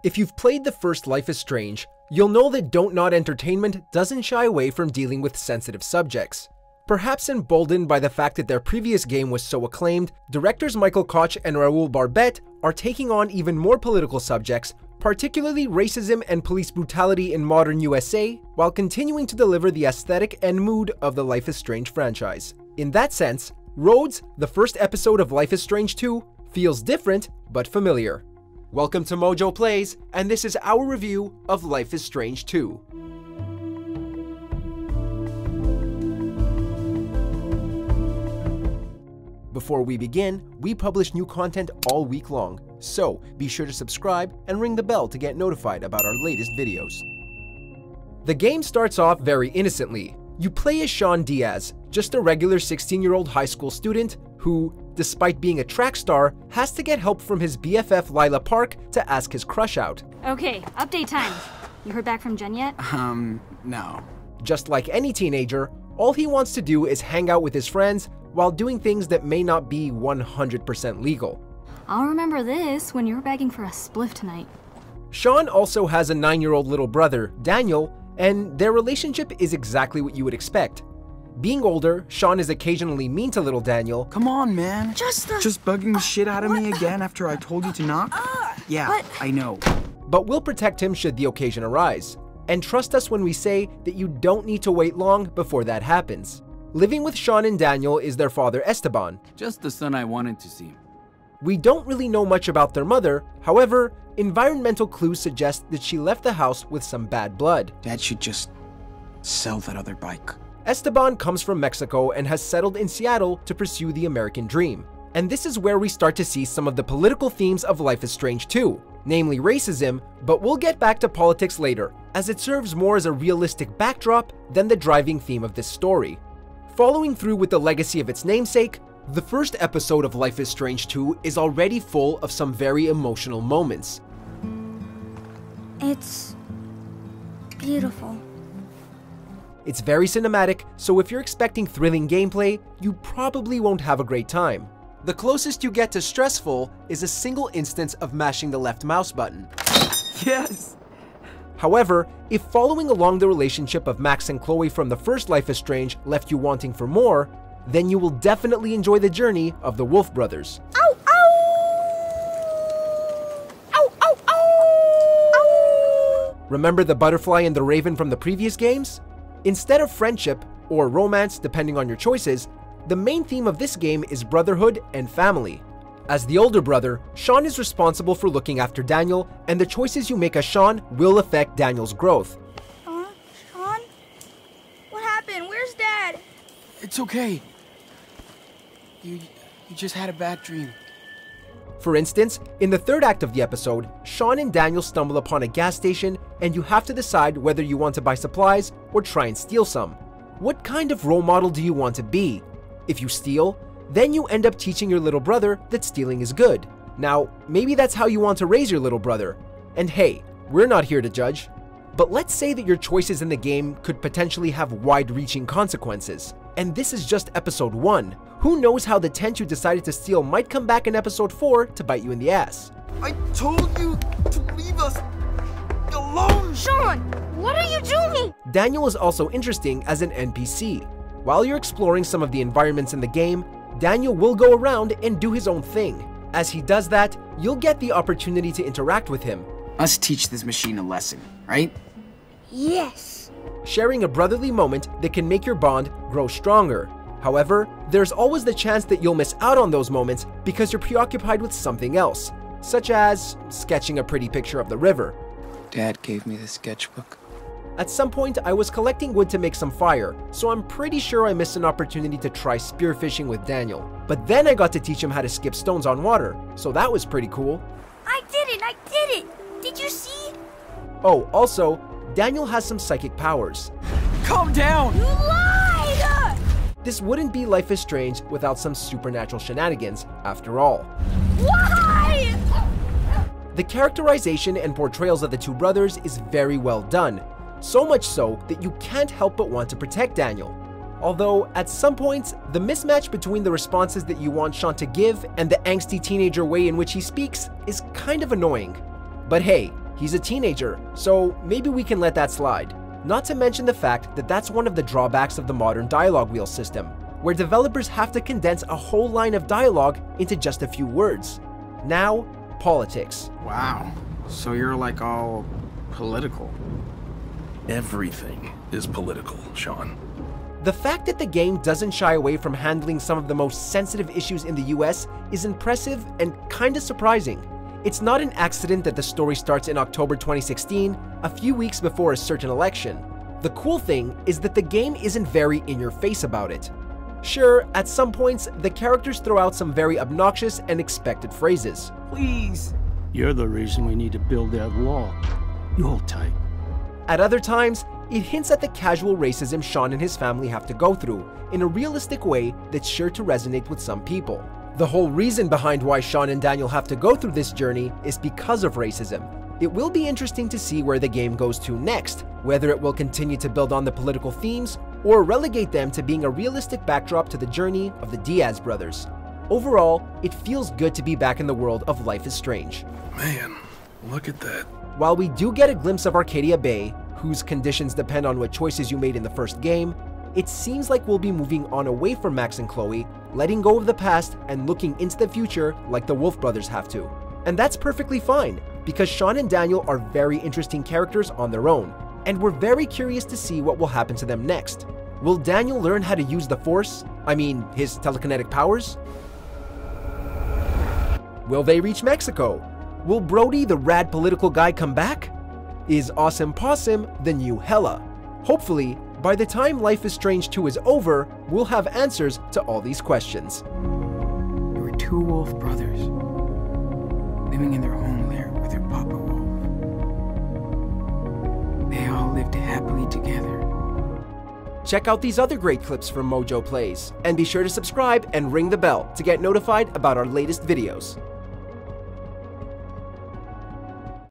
If you've played the first Life is Strange, you'll know that Don't Nod Entertainment doesn't shy away from dealing with sensitive subjects. Perhaps emboldened by the fact that their previous game was so acclaimed, directors Michael Koch and Raoul Barbet are taking on even more political subjects, particularly racism and police brutality in modern USA, while continuing to deliver the aesthetic and mood of the Life is Strange franchise. In that sense, Roads, the first episode of Life is Strange 2, feels different but familiar. Welcome to MojoPlays, and this is our review of Life is Strange 2. Before we begin, we publish new content all week long, so be sure to subscribe and ring the bell to get notified about our latest videos. The game starts off very innocently. You play as Sean Diaz, just a regular 16-year-old high school student who, despite being a track star, has to get help from his BFF Lila Park to ask his crush out. Okay, update time. You heard back from Jen yet? No. Just like any teenager, all he wants to do is hang out with his friends while doing things that may not be 100% legal. I'll remember this when you're begging for a spliff tonight. Sean also has a 9-year-old little brother, Daniel, and their relationship is exactly what you would expect. Being older, Sean is occasionally mean to little Daniel. Come on, man. Just bugging the shit out of me again after I told you to not? Yeah, I know. But we'll protect him should the occasion arise. And trust us when we say that you don't need to wait long before that happens. Living with Sean and Daniel is their father, Esteban. Just the son I wanted to see. We don't really know much about their mother, however, environmental clues suggest that she left the house with some bad blood. Dad should just sell that other bike. Esteban comes from Mexico and has settled in Seattle to pursue the American dream. And this is where we start to see some of the political themes of Life is Strange 2, namely racism, but we'll get back to politics later, as it serves more as a realistic backdrop than the driving theme of this story. Following through with the legacy of its namesake, the first episode of Life is Strange 2 is already full of some very emotional moments. It's beautiful. It's very cinematic, so if you're expecting thrilling gameplay, you probably won't have a great time. The closest you get to stressful is a single instance of mashing the left mouse button. Yes! However, if following along the relationship of Max and Chloe from the first Life is Strange left you wanting for more, then you will definitely enjoy the journey of the Wolf brothers. Ow, ow! Ow, ow, ow! Ow! Remember the butterfly and the raven from the previous games? Instead of friendship, or romance depending on your choices, the main theme of this game is brotherhood and family. As the older brother, Sean is responsible for looking after Daniel, and the choices you make as Sean will affect Daniel's growth. Sean? What happened? Where's Dad? It's okay. You just had a bad dream. For instance, in the third act of the episode, Sean and Daniel stumble upon a gas station and you have to decide whether you want to buy supplies or try and steal some. What kind of role model do you want to be? If you steal, then you end up teaching your little brother that stealing is good. Now, maybe that's how you want to raise your little brother. And hey, we're not here to judge. But let's say that your choices in the game could potentially have wide-reaching consequences. And this is just episode 1. Who knows how the tent you decided to steal might come back in episode 4 to bite you in the ass. I told you to leave us alone! Sean, what are you doing? Daniel is also interesting as an NPC. While you're exploring some of the environments in the game, Daniel will go around and do his own thing. As he does that, you'll get the opportunity to interact with him. Let's teach this machine a lesson, right? Yes. Sharing a brotherly moment that can make your bond grow stronger. However, there's always the chance that you'll miss out on those moments because you're preoccupied with something else, such as sketching a pretty picture of the river. Dad gave me the sketchbook. At some point, I was collecting wood to make some fire, so I'm pretty sure I missed an opportunity to try spearfishing with Daniel. But then I got to teach him how to skip stones on water, so that was pretty cool. I did it! Did you see? Oh, also, Daniel has some psychic powers. Calm down! You lied! This wouldn't be Life is Strange without some supernatural shenanigans, after all. Why? The characterization and portrayals of the two brothers is very well done, so much so that you can't help but want to protect Daniel. Although, at some points, the mismatch between the responses that you want Sean to give and the angsty teenager way in which he speaks is kind of annoying. But hey, He's a teenager, so maybe we can let that slide. Not to mention the fact that that's one of the drawbacks of the modern dialogue wheel system, where developers have to condense a whole line of dialogue into just a few words. Now, politics. Wow. So you're like all political. Everything is political, Sean. The fact that the game doesn't shy away from handling some of the most sensitive issues in the US is impressive and kinda surprising. It's not an accident that the story starts in October 2016, a few weeks before a certain election. The cool thing is that the game isn't very in-your-face about it. Sure, at some points, the characters throw out some very obnoxious and expected phrases. Please. You're the reason we need to build that wall. You hold tight. At other times, it hints at the casual racism Sean and his family have to go through in a realistic way that's sure to resonate with some people. The whole reason behind why Sean and Daniel have to go through this journey is because of racism. It will be interesting to see where the game goes to next, whether it will continue to build on the political themes or relegate them to being a realistic backdrop to the journey of the Diaz brothers. Overall, it feels good to be back in the world of Life is Strange. Man, look at that. While we do get a glimpse of Arcadia Bay, whose conditions depend on what choices you made in the first game, it seems like we'll be moving on away from Max and Chloe, letting go of the past and looking into the future like the Wolf brothers have to. And that's perfectly fine, because Sean and Daniel are very interesting characters on their own, and we're very curious to see what will happen to them next. Will Daniel learn how to use the Force? I mean, his telekinetic powers? Will they reach Mexico? Will Brody, the rad political guy, come back? Is Awesome Possum the new Hella? Hopefully, by the time Life is Strange 2 is over, we'll have answers to all these questions. There were two wolf brothers, living in their home lair with their papa wolf. They all lived happily together. Check out these other great clips from MojoPlays, and be sure to subscribe and ring the bell to get notified about our latest videos.